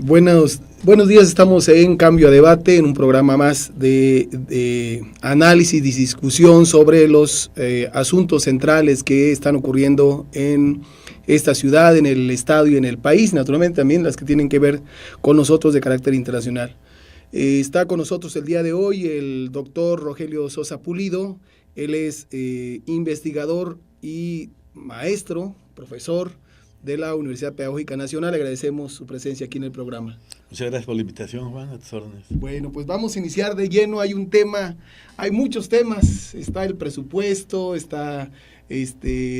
Buenos días, estamos en Cambio a Debate, en un programa más de análisis y discusión sobre los asuntos centrales que están ocurriendo en esta ciudad, en el estado y en el país, naturalmente también las que tienen que ver con nosotros de carácter internacional. Está con nosotros el día de hoy el doctor Rogelio Sosa Pulido. Él es investigador y maestro, profesor de la Universidad Pedagógica Nacional. Agradecemos su presencia aquí en el programa. Muchas gracias por la invitación, Juan, a tus órdenes. Bueno, pues vamos a iniciar de lleno. Hay un tema, hay muchos temas. Está el presupuesto, está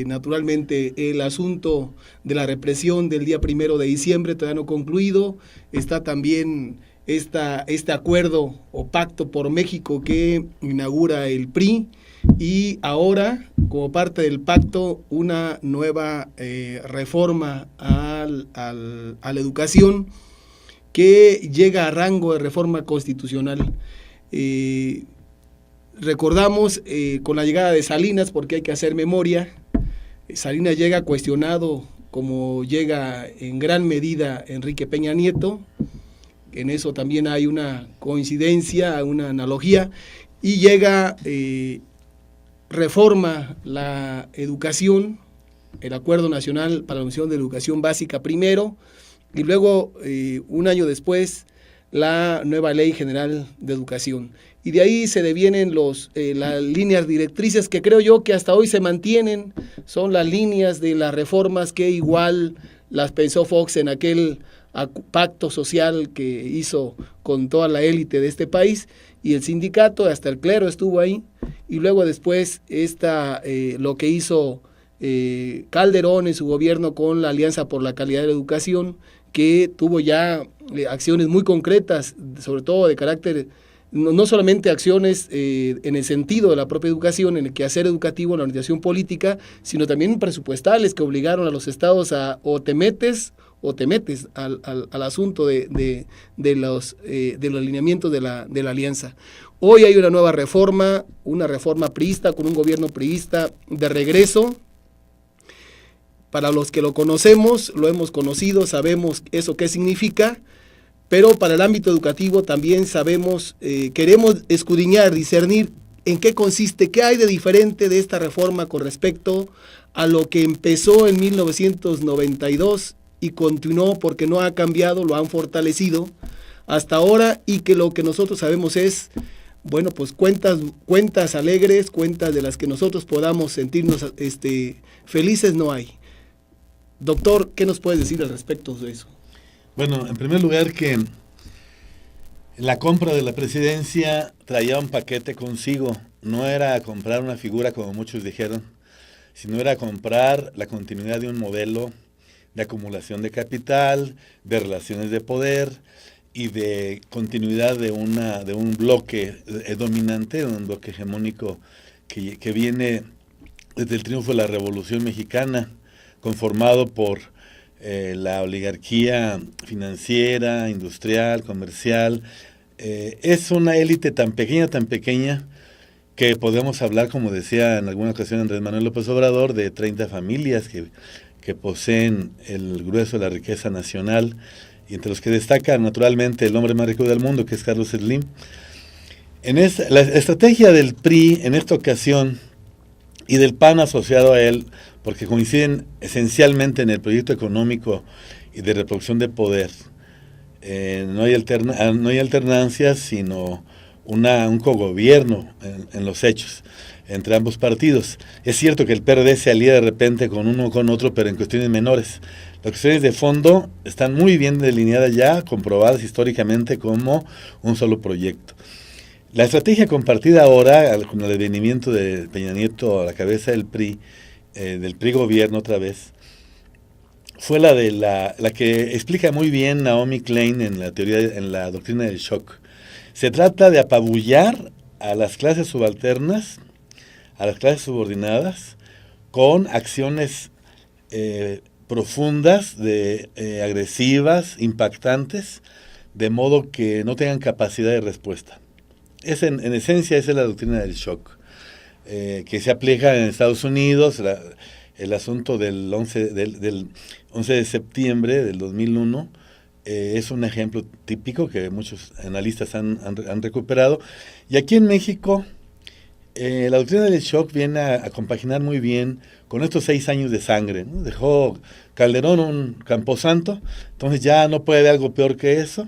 naturalmente el asunto de la represión del día 1 de diciembre, todavía no concluido. Está también este acuerdo o pacto por México que inaugura el PRI. Y ahora, como parte del pacto, una nueva reforma a la educación que llega a rango de reforma constitucional. Recordamos con la llegada de Salinas, porque hay que hacer memoria, Salinas llega cuestionado como llega en gran medida Enrique Peña Nieto. En eso también hay una coincidencia, una analogía, y llega... reforma la educación, el Acuerdo Nacional para la Unión de Educación Básica primero, y luego, un año después, la nueva Ley General de Educación. Y de ahí se devienen las líneas directrices que creo yo que hasta hoy se mantienen, son las líneas de las reformas que igual las pensó Fox en aquel pacto social que hizo con toda la élite de este país, y el sindicato, hasta el clero estuvo ahí, y luego después lo que hizo Calderón en su gobierno con la Alianza por la Calidad de la Educación, que tuvo ya acciones muy concretas, sobre todo de carácter, no solamente acciones en el sentido de la propia educación, en el quehacer educativo, en la orientación política, sino también presupuestales que obligaron a los estados a o te metes al asunto de los alineamientos de la alianza. Hoy hay una nueva reforma, una reforma priista, con un gobierno priista de regreso. Para los que lo conocemos, lo hemos conocido, sabemos eso qué significa, pero para el ámbito educativo también sabemos, queremos escudriñar, discernir en qué consiste, qué hay de diferente de esta reforma con respecto a lo que empezó en 1992 y continuó, porque no ha cambiado, lo han fortalecido hasta ahora, y que lo que nosotros sabemos es, bueno, pues cuentas alegres, cuentas de las que nosotros podamos sentirnos felices no hay. Doctor, ¿qué nos puedes decir al respecto de eso? Bueno, en primer lugar, que la compra de la presidencia traía un paquete consigo. No era comprar una figura como muchos dijeron, sino era comprar la continuidad de un modelo de acumulación de capital, de relaciones de poder y de continuidad de un bloque dominante, un bloque hegemónico que viene desde el triunfo de la Revolución Mexicana, conformado por la oligarquía financiera, industrial, comercial. Es una élite tan pequeña, que podemos hablar, como decía en alguna ocasión Andrés Manuel López Obrador, de 30 familias que poseen el grueso de la riqueza nacional, y entre los que destaca naturalmente el hombre más rico del mundo, que es Carlos Slim. La estrategia del PRI en esta ocasión, y del PAN asociado a él, porque coinciden esencialmente en el proyecto económico y de reproducción de poder. No hay alternancias, sino un cogobierno en los hechos entre ambos partidos. Es cierto que el PRD se alía de repente con uno o con otro, pero en cuestiones menores. Las cuestiones de fondo están muy bien delineadas ya, comprobadas históricamente como un solo proyecto. La estrategia compartida ahora, con el advenimiento de Peña Nieto a la cabeza del PRI gobierno otra vez, fue la que explica muy bien Naomi Klein en la doctrina del shock. Se trata de apabullar a las clases subalternas, a las clases subordinadas, con acciones profundas, agresivas, impactantes, de modo que no tengan capacidad de respuesta. En esencia, esa es la doctrina del shock, que se aplica en Estados Unidos, el asunto del 11 de septiembre del 2001, es un ejemplo típico que muchos analistas han recuperado. Y aquí en México, la doctrina del shock viene a compaginar muy bien con estos 6 años de sangre, ¿no? Dejó Calderón un camposanto, entonces ya no puede haber algo peor que eso.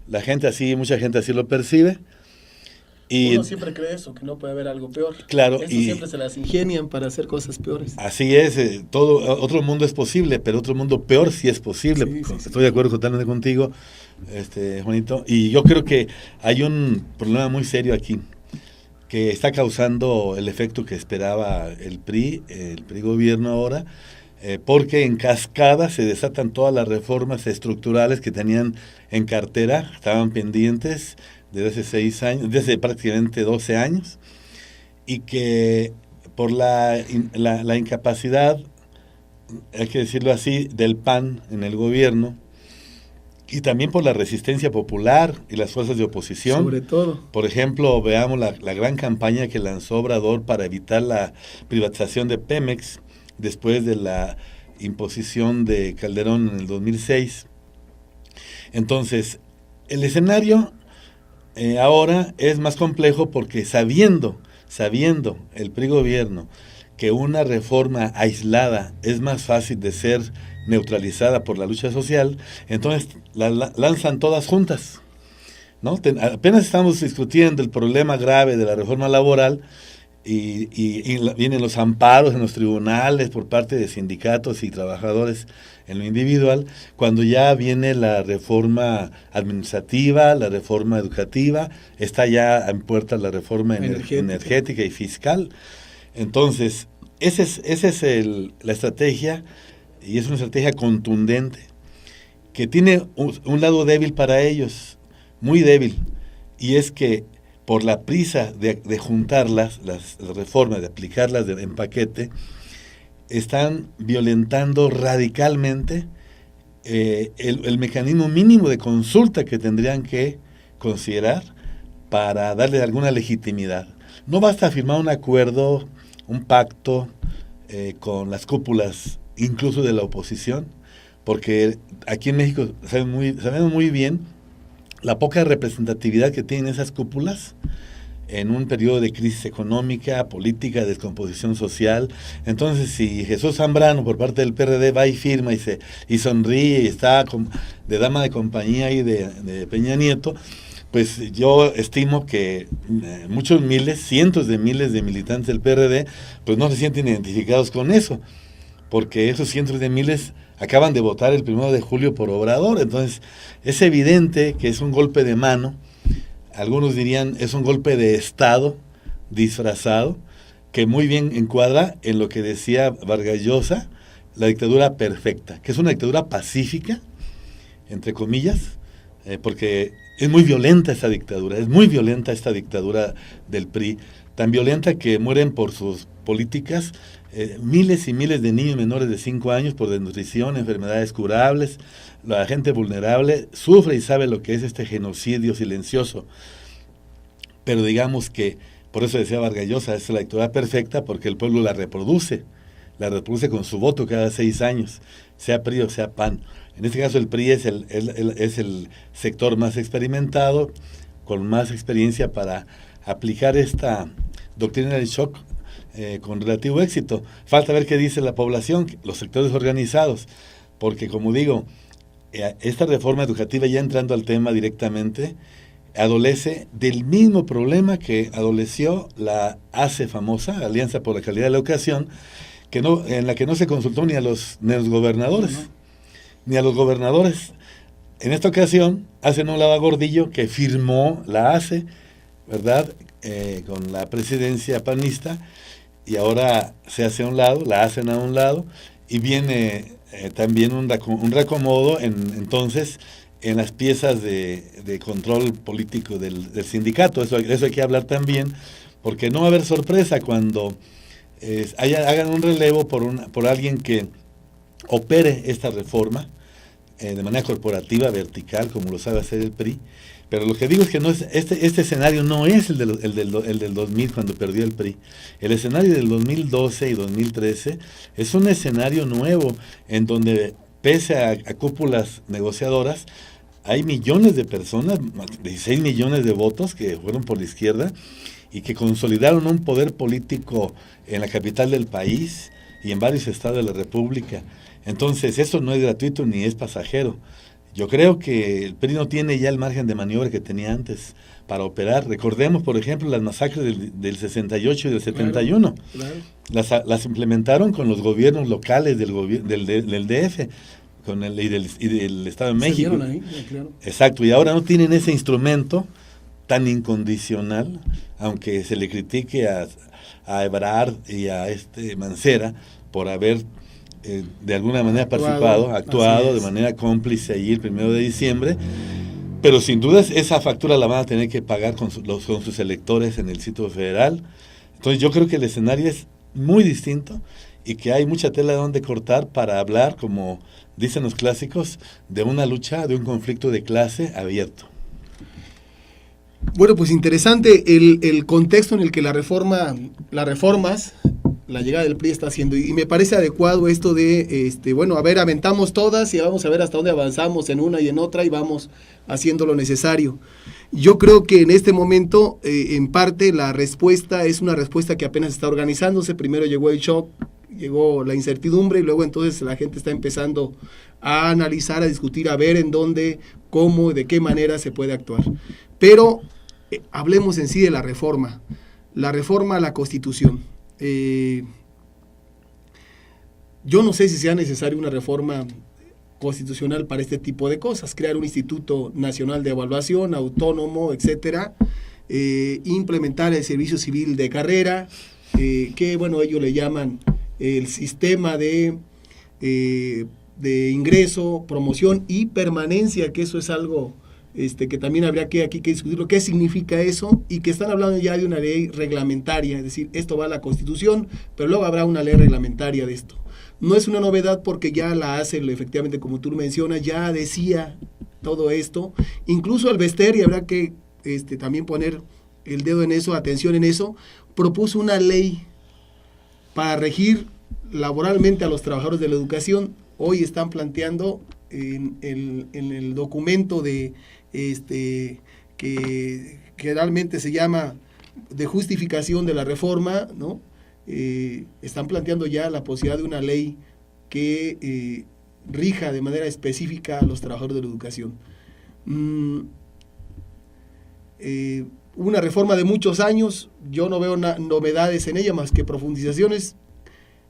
La gente así, mucha gente así lo percibe. Y uno siempre cree eso, que no puede haber algo peor. Claro, eso siempre se las ingenian para hacer cosas peores. Así es, otro mundo es posible, pero otro mundo peor sí es posible. Sí, sí, estoy de acuerdo totalmente contigo, Juanito. Y yo creo que hay un problema muy serio aquí, que está causando el efecto que esperaba el PRI gobierno ahora, porque en cascada se desatan todas las reformas estructurales que tenían en cartera, estaban pendientes desde hace 6 años, desde prácticamente 12 años, y que por la incapacidad, hay que decirlo así, del PAN en el gobierno, y también por la resistencia popular y las fuerzas de oposición. Sobre todo. Por ejemplo, veamos la gran campaña que lanzó Obrador para evitar la privatización de Pemex después de la imposición de Calderón en el 2006. Entonces, el escenario ahora es más complejo porque sabiendo el PRI gobierno que una reforma aislada es más fácil de ser neutralizada por la lucha social, entonces la lanzan todas juntas, ¿no? Apenas estamos discutiendo el problema grave de la reforma laboral y vienen los amparos en los tribunales por parte de sindicatos y trabajadores en lo individual, cuando ya viene la reforma administrativa, la reforma educativa, está ya en puerta la reforma energética y fiscal. Entonces, esa es la estrategia, y es una estrategia contundente, que tiene un lado débil para ellos, muy débil, y es que por la prisa de juntar las reformas, de aplicarlas en paquete, están violentando radicalmente el mecanismo mínimo de consulta que tendrían que considerar para darle alguna legitimidad. No basta firmar un acuerdo, un pacto con las cúpulas, incluso de la oposición, porque aquí en México sabemos muy bien la poca representatividad que tienen esas cúpulas en un periodo de crisis económica, política, descomposición social. Entonces, si Jesús Zambrano, por parte del PRD, va y firma y sonríe y está de dama de compañía y de Peña Nieto, pues yo estimo que muchos miles, cientos de miles de militantes del PRD, pues no se sienten identificados con eso, porque esos cientos de miles acaban de votar el 1 de julio por Obrador. Entonces, es evidente que es un golpe de mano. Algunos dirían es un golpe de Estado disfrazado, que muy bien encuadra en lo que decía Vargas Llosa, la dictadura perfecta, que es una dictadura pacífica, entre comillas, porque es muy violenta esta dictadura, del PRI, tan violenta que mueren por sus políticas miles y miles de niños menores de 5 años por desnutrición, enfermedades curables. La gente vulnerable sufre y sabe lo que es este genocidio silencioso. Pero digamos que, por eso decía Vargas Llosa, es la dictadura perfecta porque el pueblo la reproduce con su voto cada 6 años, sea PRI o sea PAN. En este caso el PRI es el sector más experimentado, con más experiencia para aplicar esta doctrina del shock con relativo éxito. Falta ver qué dice la población, los sectores organizados, porque como digo, esta reforma educativa, ya entrando al tema directamente, adolece del mismo problema que adoleció la ACE famosa, Alianza por la Calidad de la Educación, en la que no se consultó ni a los gobernadores, ni a los gobernadores. En esta ocasión hacen un lado a Gordillo, que firmó la ACE, ¿verdad?, con la presidencia panista, y ahora se hace a un lado, la hacen a un lado, y viene también un reacomodo entonces en las piezas de control político del sindicato. Eso hay que hablar también, porque no va a haber sorpresa cuando hagan un relevo por alguien que opere esta reforma de manera corporativa, vertical, como lo sabe hacer el PRI. Pero lo que digo es que no es este escenario no es el del 2000, cuando perdió el PRI. El escenario del 2012 y 2013 es un escenario nuevo, en donde pese a cúpulas negociadoras, hay millones de personas, 16 millones de votos que fueron por la izquierda y que consolidaron un poder político en la capital del país y en varios estados de la República. Entonces, eso no es gratuito ni es pasajero. Yo creo que el PRI no tiene ya el margen de maniobra que tenía antes para operar. Recordemos, por ejemplo, las masacres del 68 y del 71. Claro. Las implementaron con los gobiernos locales del DF y del Estado de México. Ahí, claro. Exacto, y ahora no tienen ese instrumento tan incondicional, aunque se le critique a Ebrard y a Mancera por haber de alguna manera actuado de manera cómplice allí el 1 de diciembre, pero sin duda esa factura la van a tener que pagar con sus electores en el sitio federal. Entonces yo creo que el escenario es muy distinto y que hay mucha tela de donde cortar para hablar, como dicen los clásicos, de una lucha, de un conflicto de clase abierto. Bueno, pues interesante el contexto en el que las reformas, la llegada del PRI está haciendo, y me parece adecuado esto de, bueno, a ver, aventamos todas y vamos a ver hasta dónde avanzamos en una y en otra y vamos haciendo lo necesario. Yo creo que en este momento, en parte, la respuesta es una respuesta que apenas está organizándose. Primero llegó el shock, llegó la incertidumbre y luego entonces la gente está empezando a analizar, a discutir, a ver en dónde, cómo, de qué manera se puede actuar. Pero hablemos en sí de la reforma a la Constitución. Yo no sé si sea necesaria una reforma constitucional para este tipo de cosas, crear un Instituto Nacional de Evaluación, autónomo, etcétera, implementar el servicio civil de carrera, que bueno, ellos le llaman el sistema de ingreso, promoción y permanencia, que eso es algo que también habría que discutirlo, qué significa eso, y que están hablando ya de una ley reglamentaria, es decir, esto va a la Constitución, pero luego habrá una ley reglamentaria de esto. No es una novedad porque ya la hace, efectivamente, como tú mencionas, ya decía todo esto, incluso Alvester, y habrá que también poner el dedo en eso, atención en eso, propuso una ley para regir laboralmente a los trabajadores de la educación. Hoy están planteando en el documento que realmente se llama de justificación de la reforma, ¿no? Están planteando ya la posibilidad de una ley que rija de manera específica a los trabajadores de la educación. Una reforma de muchos años, yo no veo novedades en ella más que profundizaciones.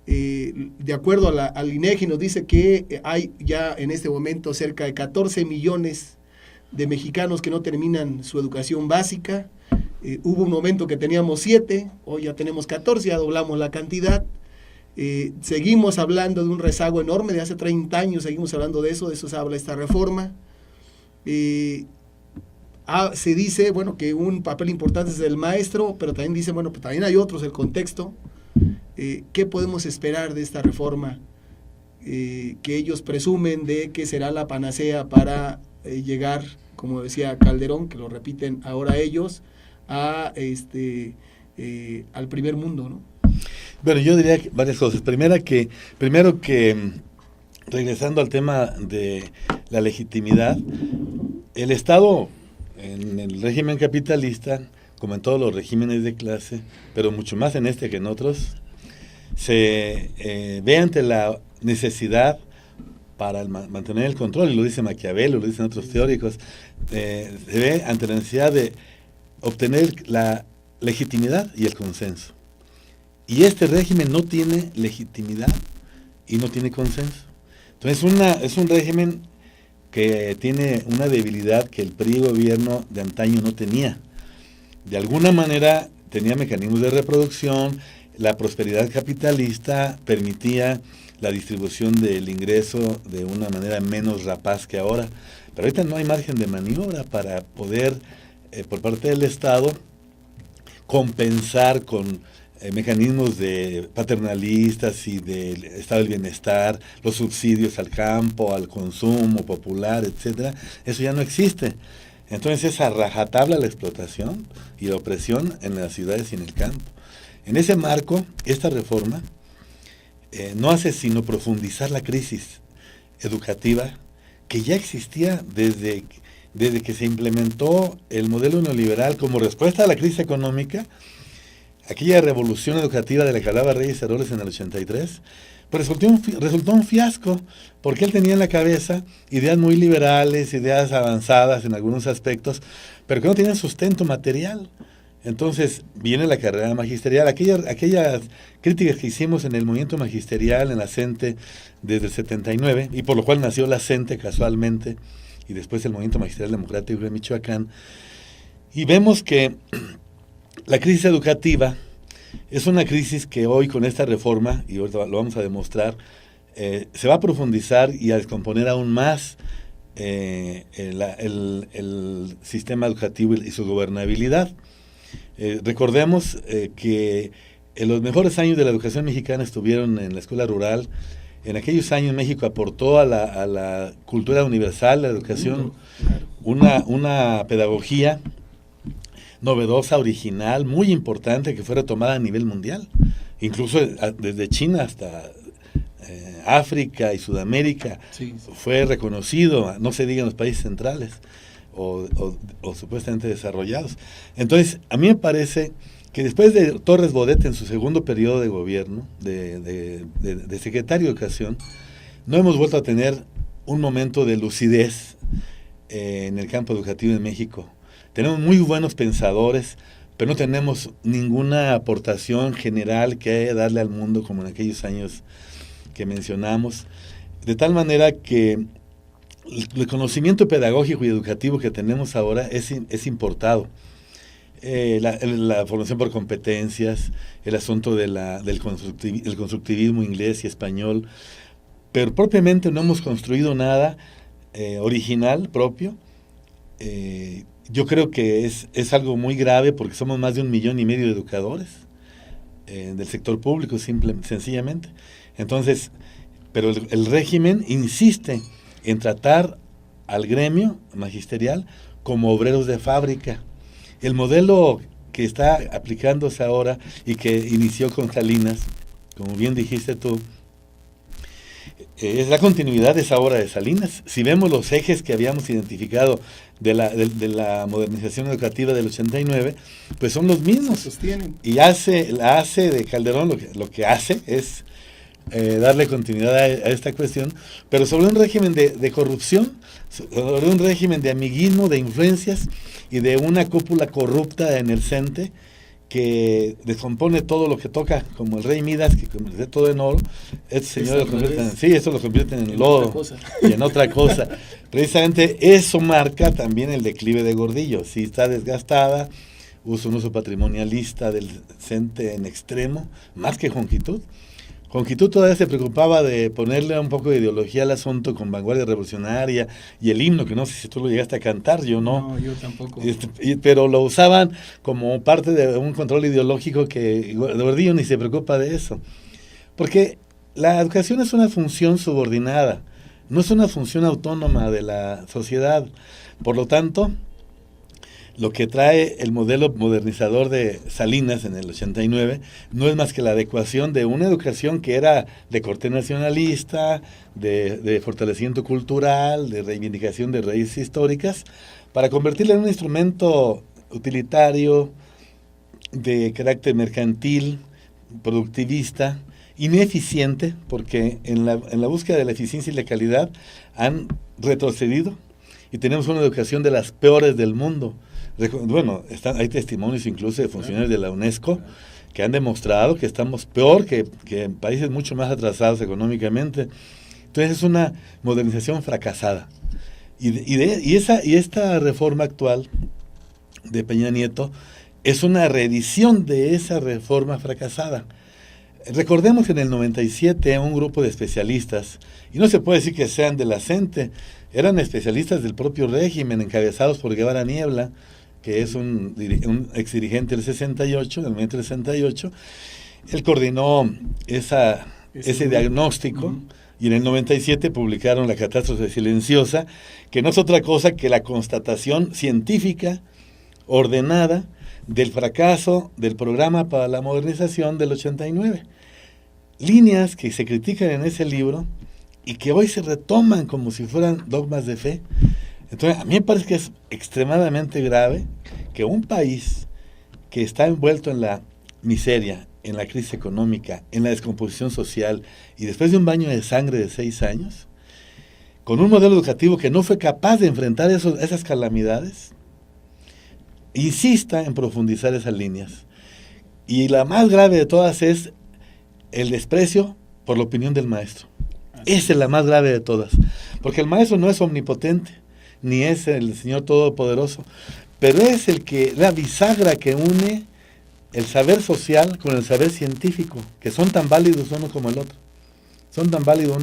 De acuerdo al INEGI nos dice que hay ya en este momento cerca de 14 millones de mexicanos que no terminan su educación básica. Hubo un momento que teníamos 7, hoy ya tenemos 14, ya doblamos la cantidad. Seguimos hablando de un rezago enorme, de hace 30 años seguimos hablando de eso se habla esta reforma. Se dice, bueno, que un papel importante es el maestro, pero también dice, bueno, pues también hay otros, el contexto. ¿Qué podemos esperar de esta reforma que ellos presumen de que será la panacea para llegar, como decía Calderón, que lo repiten ahora ellos, al primer mundo, ¿no? Bueno, yo diría varias cosas. Primero que regresando al tema de la legitimidad, el Estado en el régimen capitalista, como en todos los regímenes de clase, pero mucho más en este que en otros, se ve ante la necesidad para mantener el control, y lo dice Maquiavelo, lo dicen otros teóricos, se ve ante la necesidad de obtener la legitimidad y el consenso. Y este régimen no tiene legitimidad y no tiene consenso. Entonces es un régimen que tiene una debilidad que el PRI gobierno de antaño no tenía. De alguna manera tenía mecanismos de reproducción, la prosperidad capitalista permitía la distribución del ingreso de una manera menos rapaz que ahora, pero ahorita no hay margen de maniobra para poder, por parte del Estado, compensar con mecanismos de paternalistas y del estado del bienestar, los subsidios al campo, al consumo popular, etcétera. Eso ya no existe. Entonces es a rajatabla la explotación y la opresión en las ciudades y en el campo. En ese marco, esta reforma no hace sino profundizar la crisis educativa que ya existía desde que se implementó el modelo neoliberal como respuesta a la crisis económica. Aquella revolución educativa de la que hablaba Reyes Heroles en el 83, pues resultó un fiasco, porque él tenía en la cabeza ideas muy liberales, ideas avanzadas en algunos aspectos, pero que no tenían sustento material. Entonces viene la carrera magisterial, aquellas críticas que hicimos en el movimiento magisterial, en la CENTE, desde el 79, y por lo cual nació la CENTE casualmente, y después el movimiento magisterial democrático de Michoacán, y vemos que la crisis educativa es una crisis que hoy con esta reforma, y ahorita lo vamos a demostrar, se va a profundizar y a descomponer aún más el sistema educativo y su gobernabilidad. Recordemos que en los mejores años de la educación mexicana estuvieron en la escuela rural. En aquellos años México aportó a la cultura universal, la educación, una pedagogía novedosa, original, muy importante, que fue retomada a nivel mundial, incluso desde China hasta África y Sudamérica, fue reconocido, no se diga en los países centrales o supuestamente desarrollados. Entonces, a mí me parece que después de Torres Bodet en su segundo periodo de gobierno, de secretario de Educación, no hemos vuelto a tener un momento de lucidez en el campo educativo en México. Tenemos muy buenos pensadores, pero no tenemos ninguna aportación general que darle al mundo como en aquellos años que mencionamos. De tal manera que el conocimiento pedagógico y educativo que tenemos ahora es importado. La formación por competencias, el asunto del constructivismo inglés y español, pero propiamente no hemos construido nada original, propio. Yo creo que es algo muy grave porque somos más de 1,5 millones de educadores del sector público, sencillamente. Entonces, pero el régimen insiste en tratar al gremio magisterial como obreros de fábrica. El modelo que está aplicándose ahora y que inició con Salinas, como bien dijiste tú, es la continuidad de esa obra de Salinas. Si vemos los ejes que habíamos identificado de la modernización educativa del 89, pues son los mismos. Se sostienen. Y la hace de Calderón, lo que hace es darle continuidad a esta cuestión, pero sobre un régimen de corrupción, sobre un régimen de amiguismo, de influencias y de una cúpula corrupta en el CENTE que descompone todo lo que toca, como el rey Midas, que convierte todo en oro. Este señor lo convierte en lodo y en otra cosa. Precisamente eso marca también el declive de Gordillo. Si está desgastada, un uso patrimonialista del CENTE en extremo, más que Jonquitud. Jonquitud todavía se preocupaba de ponerle un poco de ideología al asunto con Vanguardia Revolucionaria y el himno, que no sé si tú lo llegaste a cantar, yo no. No, yo tampoco. Pero lo usaban como parte de un control ideológico que Gordillo ni se preocupa de eso. Porque la educación es una función subordinada, no es una función autónoma de la sociedad. Por lo tanto, lo que trae el modelo modernizador de Salinas en el 89 no es más que la adecuación de una educación que era de corte nacionalista, de fortalecimiento cultural, de reivindicación de raíces históricas, para convertirla en un instrumento utilitario, de carácter mercantil, productivista, ineficiente, porque en la búsqueda de la eficiencia y la calidad han retrocedido y tenemos una educación de las peores del mundo. Bueno, hay testimonios incluso de funcionarios de la UNESCO que han demostrado que estamos peor que en países mucho más atrasados económicamente. Entonces es una modernización fracasada. Y esta reforma actual de Peña Nieto es una reedición de esa reforma fracasada. Recordemos que en el 97 un grupo de especialistas, y no se puede decir que sean de la CENTE, eran especialistas del propio régimen, encabezados por Guevara Niebla, que es un exdirigente del 68, del movimiento del 68. Él coordinó ese diagnóstico, y en el 97 publicaron La catástrofe silenciosa, que no es otra cosa que la constatación científica, ordenada, del fracaso del programa para la modernización del 89. Líneas que se critican en ese libro, y que hoy se retoman como si fueran dogmas de fe. Entonces, a mí me parece que es extremadamente grave que un país que está envuelto en la miseria, en la crisis económica, en la descomposición social, y después de un baño de sangre de 6 años, con un modelo educativo que no fue capaz de enfrentar esas calamidades, insista en profundizar esas líneas. Y la más grave de todas es el desprecio por la opinión del maestro. Esa es la más grave de todas, porque el maestro no es omnipotente, ni es el Señor Todopoderoso, pero es la bisagra que une el saber social con el saber científico, que son tan válidos uno como el otro. Es tan válido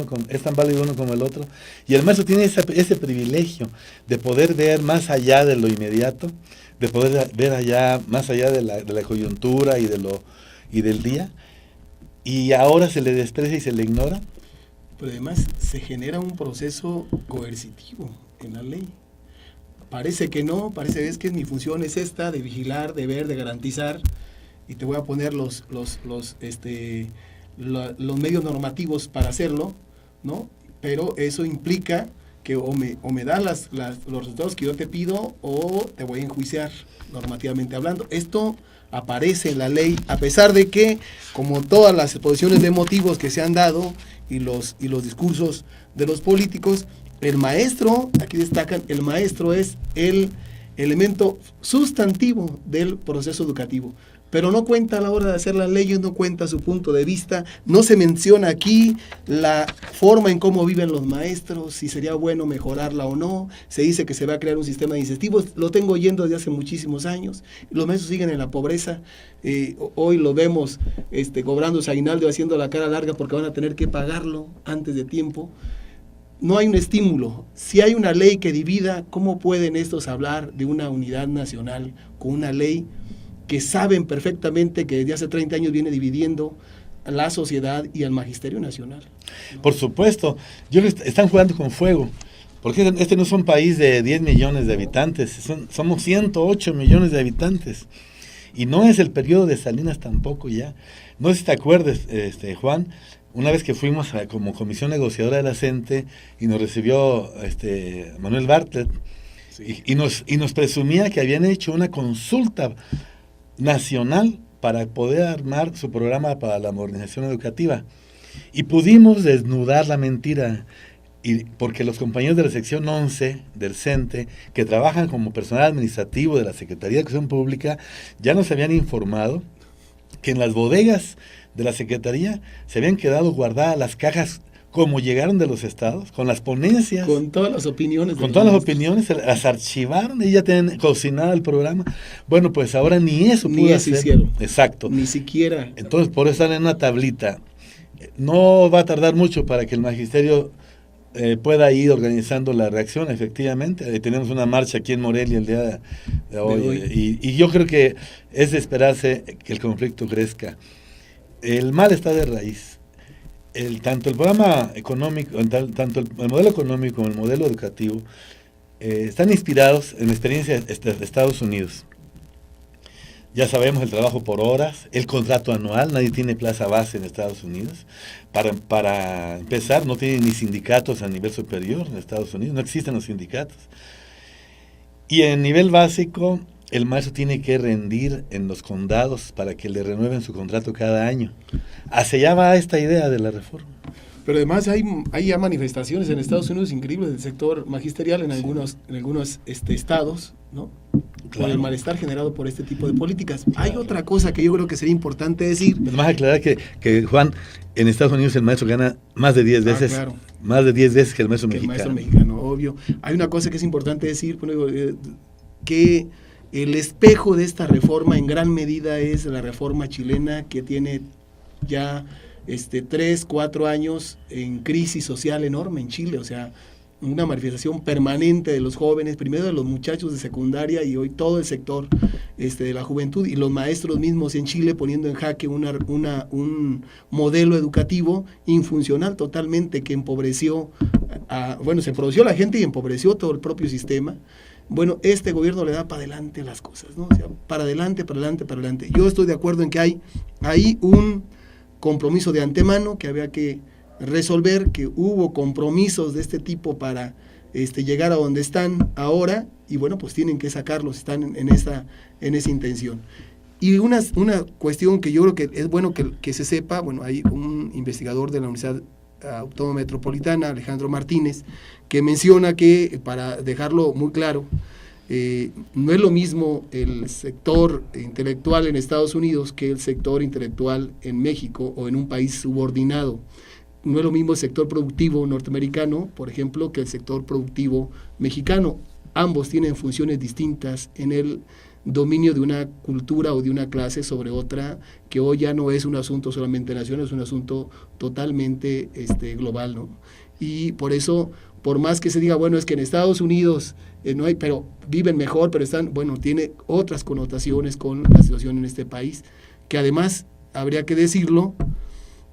uno como el otro. Y el maestro tiene ese privilegio de poder ver más allá de lo inmediato, de poder ver más allá de la coyuntura y del día. Y ahora se le desprecia y se le ignora. Pero además se genera un proceso coercitivo en la ley. Parece que no, parece que mi función es esta, de vigilar, de ver, de garantizar, y te voy a poner los medios normativos para hacerlo, ¿no? Pero eso implica que o me das los resultados que yo te pido, o te voy a enjuiciar, normativamente hablando. Esto aparece en la ley, a pesar de que, como todas las exposiciones de motivos que se han dado y los discursos de los políticos, el maestro, aquí destacan, el maestro es el elemento sustantivo del proceso educativo, pero no cuenta a la hora de hacer las leyes, no cuenta su punto de vista, no se menciona aquí la forma en cómo viven los maestros, si sería bueno mejorarla o no. Se dice que se va a crear un sistema de incentivos, lo tengo oyendo desde hace muchísimos años. Los maestros siguen en la pobreza, hoy lo vemos cobrando su aguinaldo, haciendo la cara larga porque van a tener que pagarlo antes de tiempo. No hay un estímulo. Si hay una ley que divida, ¿cómo pueden estos hablar de una unidad nacional con una ley que saben perfectamente que desde hace 30 años viene dividiendo a la sociedad y al magisterio nacional? Por supuesto, están jugando con fuego, porque este no es un país de 10 millones de habitantes, somos 108 millones de habitantes, y no es el periodo de Salinas tampoco ya. No sé si te acuerdas, Juan, una vez que fuimos como comisión negociadora de la CENTE y nos recibió Manuel Bartlett, sí, y nos presumía que habían hecho una consulta nacional para poder armar su programa para la modernización educativa, y pudimos desnudar la mentira, porque los compañeros de la sección 11 del CENTE, que trabajan como personal administrativo de la Secretaría de Educación Pública, ya nos habían informado que en las bodegas de la Secretaría se habían quedado guardadas las cajas como llegaron de los estados, con las ponencias. Con todas las opiniones. Con todas las opiniones, las archivaron y ya tienen cocinado el programa. Bueno, pues ahora ni eso pudo hacer. Hicieron. Exacto. Ni siquiera. Entonces, por eso están en una tablita. No va a tardar mucho para que el magisterio pueda ir organizando la reacción, efectivamente. Tenemos una marcha aquí en Morelia el día de hoy. Y yo creo que es de esperarse que el conflicto crezca. El mal está de raíz. Tanto el programa económico, tanto el modelo económico como el modelo educativo están inspirados en la experiencia de Estados Unidos. Ya sabemos el trabajo por horas, el contrato anual, nadie tiene plaza base en Estados Unidos. Para empezar, no tienen ni sindicatos a nivel superior en Estados Unidos, no existen los sindicatos. Y en nivel básico, el maestro tiene que rendir en los condados para que le renueven su contrato cada año. Hacia allá va esta idea de la reforma. Pero además hay ya manifestaciones en Estados Unidos increíbles del sector magisterial en algunos estados, ¿no? Claro. Por el malestar generado por este tipo de políticas. Claro. Hay otra cosa que yo creo que sería importante decir. Además, aclarar que Juan, en Estados Unidos el maestro gana más de 10 veces. Claro. Más de 10 veces que el maestro mexicano. El maestro mexicano, obvio. Hay una cosa que es importante decir, que el espejo de esta reforma en gran medida es la reforma chilena, que tiene ya 3, 4 años en crisis social enorme en Chile, o sea, una manifestación permanente de los jóvenes, primero de los muchachos de secundaria y hoy todo el sector de la juventud y los maestros mismos en Chile poniendo en jaque un modelo educativo infuncional totalmente que empobreció, se empobreció a la gente y empobreció todo el propio sistema. Bueno, este gobierno le da para adelante las cosas, ¿no? O sea, para adelante, para adelante, para adelante. Yo estoy de acuerdo en que hay un compromiso de antemano que había que resolver, que hubo compromisos de este tipo para llegar a donde están ahora, y bueno, pues tienen que sacarlos, están en esa intención. Y una cuestión que yo creo que es bueno que se sepa, bueno, hay un investigador de la Universidad Autónoma Metropolitana, Alejandro Martínez, que menciona que, para dejarlo muy claro, no es lo mismo el sector intelectual en Estados Unidos que el sector intelectual en México o en un país subordinado. No es lo mismo el sector productivo norteamericano, por ejemplo, que el sector productivo mexicano. Ambos tienen funciones distintas en el dominio de una cultura o de una clase sobre otra, que hoy ya no es un asunto solamente nacional, es un asunto totalmente global, ¿no? Y por eso, por más que se diga, bueno, es que en Estados Unidos no hay, pero viven mejor, pero están, bueno, tiene otras connotaciones con la situación en este país, que además, habría que decirlo,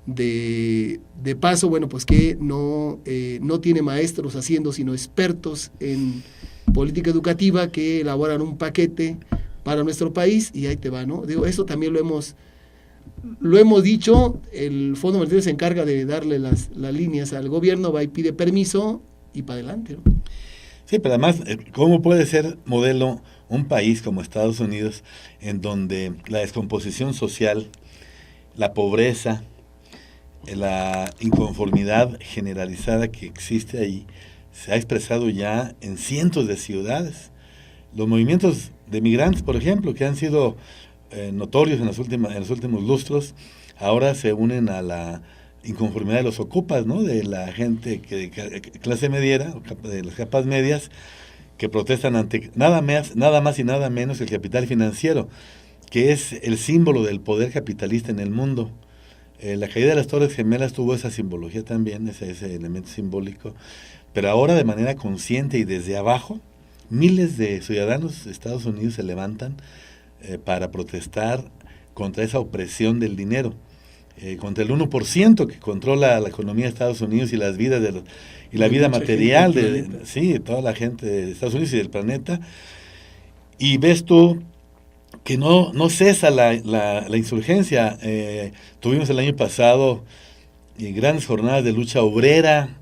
de paso, bueno, pues que no tiene maestros haciendo, sino expertos en política educativa que elaboran un paquete para nuestro país, y ahí te va, ¿no? Digo, eso también lo hemos dicho, el Fondo Monetario se encarga de darle las líneas al gobierno, va y pide permiso, y para adelante, ¿no? Sí, pero además, ¿cómo puede ser modelo un país como Estados Unidos, en donde la descomposición social, la pobreza, la inconformidad generalizada que existe ahí, se ha expresado ya en cientos de ciudades? Los movimientos de migrantes, por ejemplo, que han sido notorios en los últimos lustros, ahora se unen a la inconformidad de los ocupas, ¿no? De la gente clase mediera, de las capas medias, que protestan ante nada más y nada menos que el capital financiero, que es el símbolo del poder capitalista en el mundo. La caída de las Torres Gemelas tuvo esa simbología también, ese elemento simbólico, pero ahora, de manera consciente y desde abajo, miles de ciudadanos de Estados Unidos se levantan para protestar contra esa opresión del dinero, contra el 1% que controla la economía de Estados Unidos y las vidas y la vida material de toda la gente de Estados Unidos y del planeta. Y ves tú que no cesa la insurgencia. Tuvimos el año pasado grandes jornadas de lucha obrera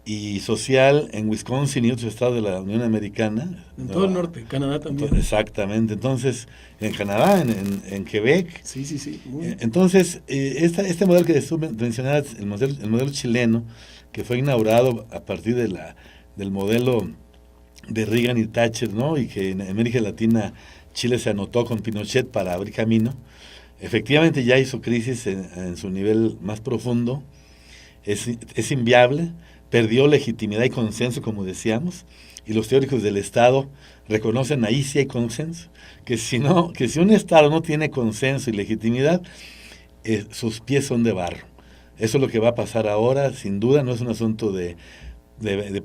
y social en Wisconsin y otros estados de la Unión Americana. En todo el norte, Canadá también. Exactamente, entonces, en Canadá, en Quebec. Sí. Entonces, este modelo que tú mencionabas, el modelo chileno, que fue inaugurado a partir del modelo de Reagan y Thatcher, ¿no? Y que en América Latina Chile se anotó con Pinochet para abrir camino, efectivamente ya hizo crisis en su nivel más profundo, es inviable, perdió legitimidad y consenso, como decíamos, y los teóricos del Estado reconocen ahí sí hay consenso, que si un Estado no tiene consenso y legitimidad, sus pies son de barro. Eso es lo que va a pasar ahora, sin duda, no es un asunto de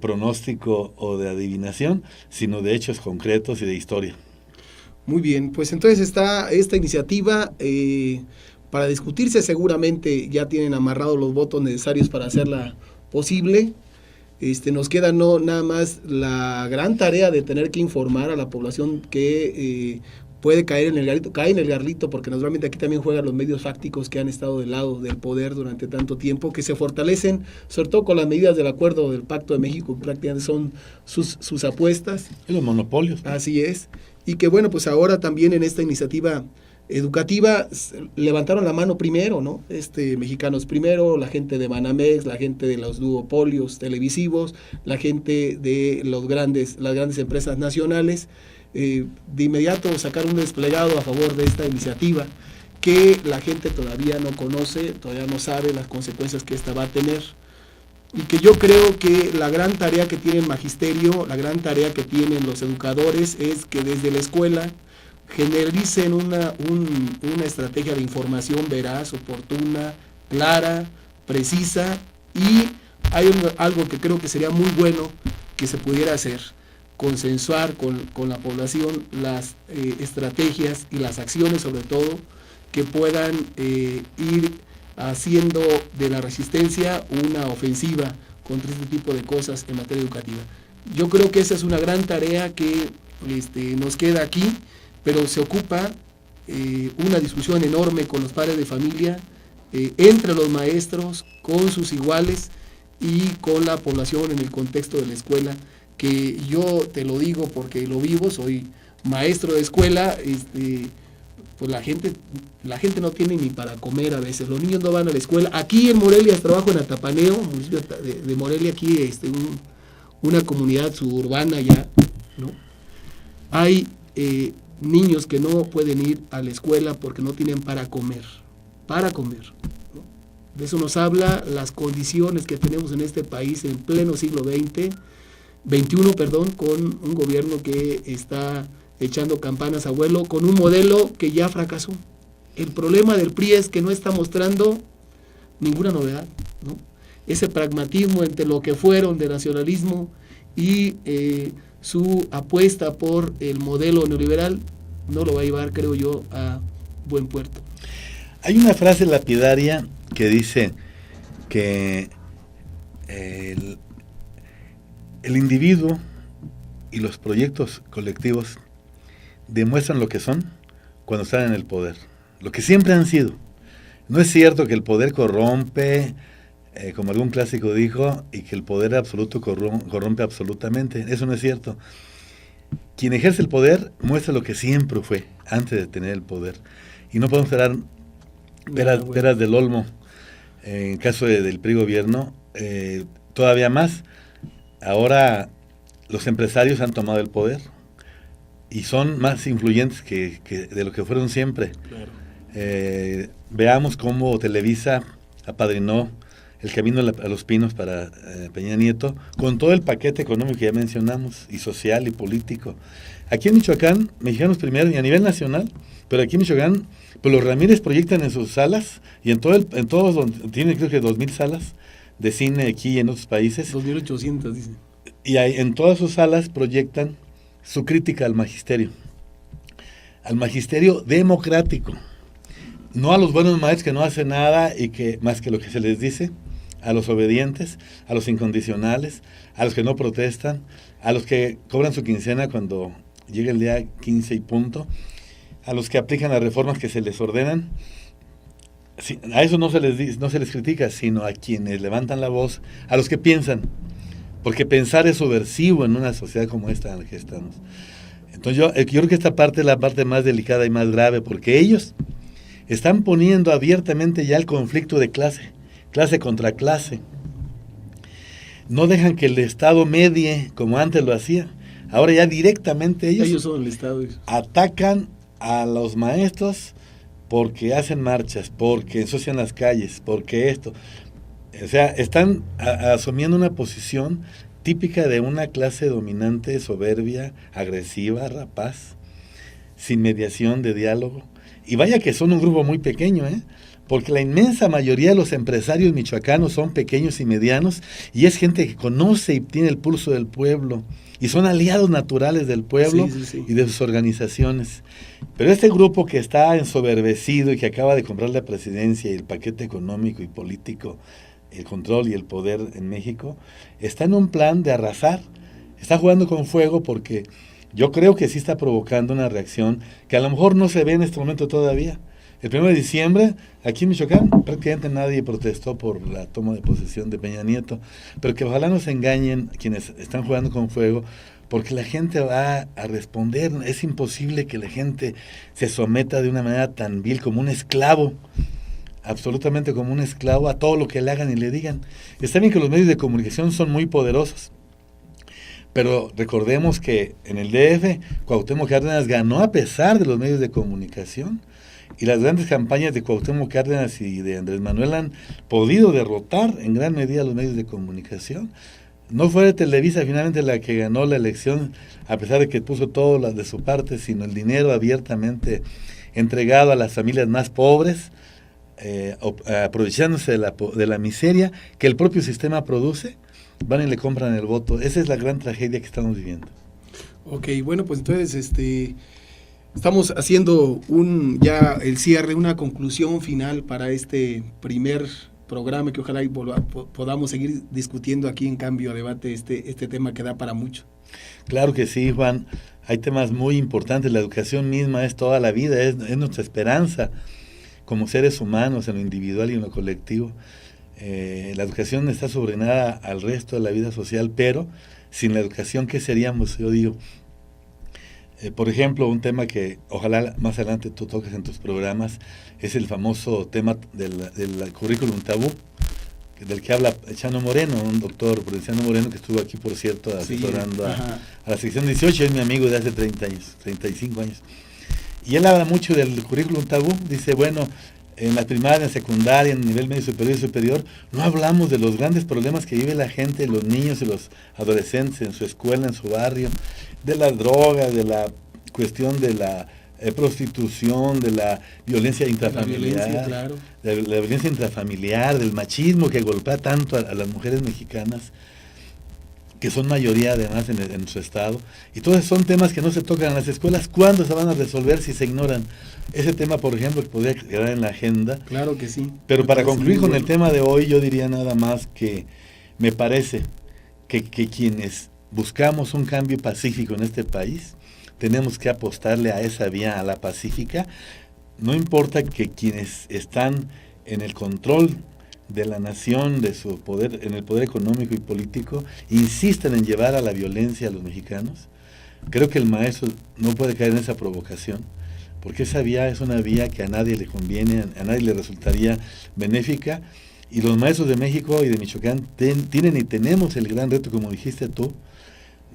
pronóstico o de adivinación, sino de hechos concretos y de historia. Muy bien, pues entonces está esta iniciativa para discutirse, seguramente ya tienen amarrados los votos necesarios para hacerla posible. Nos queda nada más la gran tarea de tener que informar a la población que puede cae en el garlito, porque naturalmente aquí también juegan los medios fácticos que han estado del lado del poder durante tanto tiempo, que se fortalecen, sobre todo con las medidas del acuerdo del Pacto de México, que prácticamente son sus apuestas. Y los monopolios. Así es. Y que bueno, pues ahora también en esta iniciativa educativa levantaron la mano primero, ¿no? Mexicanos Primero, la gente de Banamex, la gente de los duopolios televisivos, la gente de las grandes empresas nacionales, de inmediato sacar un desplegado a favor de esta iniciativa que la gente todavía no conoce, todavía no sabe las consecuencias que esta va a tener. Y que yo creo que la gran tarea que tiene el magisterio, la gran tarea que tienen los educadores es que desde la escuela generalicen una estrategia de información veraz, oportuna, clara, precisa, y hay algo que creo que sería muy bueno que se pudiera hacer, consensuar con la población las estrategias y las acciones, sobre todo, que puedan ir haciendo de la resistencia una ofensiva contra este tipo de cosas en materia educativa. Yo creo que esa es una gran tarea que nos queda aquí, pero se ocupa una discusión enorme con los padres de familia entre los maestros, con sus iguales y con la población en el contexto de la escuela, que yo te lo digo porque lo vivo, soy maestro de escuela, pues la gente no tiene ni para comer a veces, los niños no van a la escuela. Aquí en Morelia, trabajo en Atapaneo, municipio de Morelia, aquí una comunidad suburbana ya, ¿no? Hay niños que no pueden ir a la escuela porque no tienen para comer, ¿no? De eso nos habla las condiciones que tenemos en este país en pleno siglo XXI, con un gobierno que está echando campanas a vuelo, con un modelo que ya fracasó. El problema del PRI es que no está mostrando ninguna novedad, ¿no? Ese pragmatismo entre lo que fueron de nacionalismo y su apuesta por el modelo neoliberal no lo va a llevar, creo yo, a buen puerto. Hay una frase lapidaria que dice que el individuo y los proyectos colectivos demuestran lo que son cuando están en el poder, lo que siempre han sido. No es cierto que el poder corrompe, como algún clásico dijo, y que el poder absoluto corrompe absolutamente. Eso no es cierto. Quien ejerce el poder muestra lo que siempre fue, antes de tener el poder. Y no podemos esperar peras del olmo. En el caso del PRI gobierno, todavía más. Ahora los empresarios han tomado el poder y son más influyentes que de lo que fueron siempre. Claro. Veamos cómo Televisa apadrinó el camino a los pinos para Peña Nieto, con todo el paquete económico que ya mencionamos, y social y político. Aquí en Michoacán, mexicanos primero, y a nivel nacional, pero aquí en Michoacán, pues los Ramírez proyectan en sus salas, y en todos donde tienen creo que 2,000 salas de cine aquí y en otros países. 2,800, dicen. Y en todas sus salas proyectan su crítica al magisterio democrático, no a los buenos maestros que no hacen nada y que más que lo que se les dice, a los obedientes, a los incondicionales, a los que no protestan, a los que cobran su quincena cuando llega el día 15 y punto, a los que aplican las reformas que se les ordenan. Sí, a eso no se les critica, sino a quienes levantan la voz, a los que piensan, porque pensar es subversivo en una sociedad como esta en la que estamos. Entonces yo creo que esta parte es la parte más delicada y más grave, porque ellos están poniendo abiertamente ya el conflicto de clase contra clase. No dejan que el Estado medie como antes lo hacía. Ahora ya directamente ellos son el Estado. Atacan a los maestros porque hacen marchas, porque ensucian las calles, porque esto. O sea, están asumiendo una posición típica de una clase dominante, soberbia, agresiva, rapaz, sin mediación de diálogo. Y vaya que son un grupo muy pequeño, porque la inmensa mayoría de los empresarios michoacanos son pequeños y medianos, y es gente que conoce y tiene el pulso del pueblo, y son aliados naturales del pueblo y de sus organizaciones. Pero este grupo que está ensoberbecido y que acaba de comprar la presidencia y el paquete económico y político, el control y el poder en México, está en un plan de arrasar, está jugando con fuego, porque yo creo que sí está provocando una reacción que a lo mejor no se ve en este momento todavía. El 1 de diciembre, aquí en Michoacán, prácticamente nadie protestó por la toma de posesión de Peña Nieto, pero que ojalá no se engañen quienes están jugando con fuego, porque la gente va a responder. Es imposible que la gente se someta de una manera tan vil como un esclavo, absolutamente como un esclavo, a todo lo que le hagan y le digan. Está bien que los medios de comunicación son muy poderosos, pero recordemos que en el DF, Cuauhtémoc Cárdenas ganó a pesar de los medios de comunicación, y las grandes campañas de Cuauhtémoc Cárdenas y de Andrés Manuel han podido derrotar en gran medida a los medios de comunicación. No fue Televisa finalmente la que ganó la elección, a pesar de que puso todo de su parte, sino el dinero abiertamente entregado a las familias más pobres, aprovechándose de la miseria que el propio sistema produce. Van y le compran el voto. Esa es la gran tragedia que estamos viviendo. Ok, bueno, pues entonces estamos haciendo ya el cierre, una conclusión final para este primer programa, que ojalá podamos seguir discutiendo aquí en Cambio a Debate este tema que da para mucho. Claro que sí, Juan. Hay temas muy importantes. La educación misma es toda la vida, es nuestra esperanza. como seres humanos en lo individual y en lo colectivo. La educación está subordinada al resto de la vida social, pero sin la educación, ¿qué seríamos? Yo digo, por ejemplo, un tema que ojalá más adelante tú toques en tus programas, es el famoso tema del currículum tabú, del que habla Chano Moreno, un doctor Prudenciano Moreno, que estuvo aquí, por cierto, asesorando a la sección 18, es mi amigo de hace 30 años, 35 años. Y él habla mucho del currículum tabú, dice, bueno, en la primaria, en secundaria, en nivel medio superior y superior, no hablamos de los grandes problemas que vive la gente, los niños y los adolescentes en su escuela, en su barrio, de la droga, de la cuestión de la prostitución, de la violencia intrafamiliar, de la violencia intrafamiliar, del machismo que golpea tanto a las mujeres mexicanas, que son mayoría además en su estado, y todos son temas que no se tocan en las escuelas. ¿Cuándo se van a resolver si se ignoran? Ese tema, por ejemplo, que podría quedar en la agenda. Claro que sí. Pero para concluir con el tema de hoy, yo diría nada más que me parece que quienes buscamos un cambio pacífico en este país, tenemos que apostarle a esa vía, a la pacífica. No importa que quienes están en el control de la nación, de su poder, en el poder económico y político, insistan en llevar a la violencia a los mexicanos. Creo que el maestro no puede caer en esa provocación, porque esa vía es una vía que a nadie le conviene, a nadie le resultaría benéfica, y los maestros de México y de Michoacán tienen y tenemos el gran reto, como dijiste tú,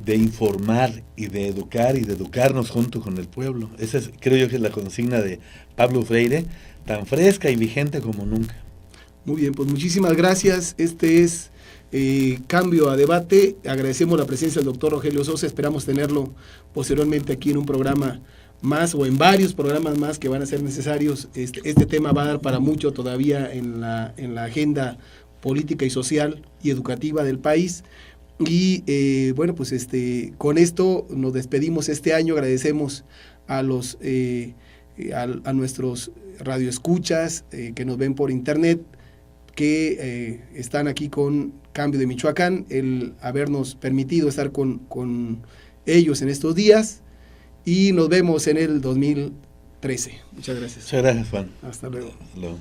de informar y de educarnos junto con el pueblo. Esa es, creo yo, que es la consigna de Pablo Freire, tan fresca y vigente como nunca. Muy bien, pues muchísimas gracias. Este es Cambio a Debate. Agradecemos la presencia del doctor Rogelio Sosa. Esperamos tenerlo posteriormente aquí en un programa más o en varios programas más que van a ser necesarios. Este tema va a dar para mucho todavía en la agenda política y social y educativa del país. Y bueno, pues con esto nos despedimos este año. Agradecemos a a nuestros radioescuchas que nos ven por internet, que están aquí con Cambio de Michoacán, el habernos permitido estar con ellos en estos días, y nos vemos en el 2013. Muchas gracias. Muchas gracias, Juan. Hasta luego. Hasta luego.